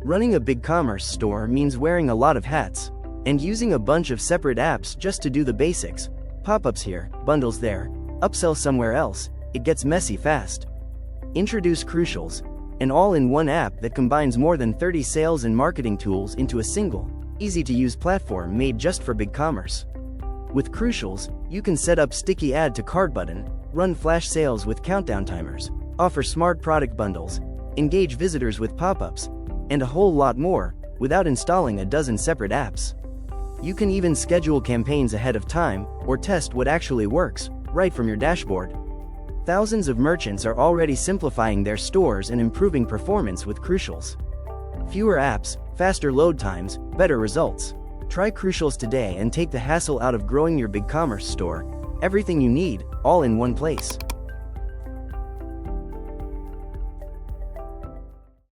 Running a BigCommerce store means wearing a lot of hats and using a bunch of separate apps just to do the basics. Pop-ups here, bundles there, upsell somewhere else. It gets messy fast. Introduce Crucials, an all-in-one app that combines more than 30 sales and marketing tools into a single, easy-to-use platform made just for BigCommerce. With Crucials, you can set up sticky add to cart button, run flash sales with countdown timers, offer smart product bundles, engage visitors with pop-ups, and a whole lot more, without installing a dozen separate apps. You can even schedule campaigns ahead of time, or test what actually works, right from your dashboard. Thousands of merchants are already simplifying their stores and improving performance with Crucials. Fewer apps, faster load times, better results. Try Crucials today and take the hassle out of growing your BigCommerce store. Everything you need, all in one place.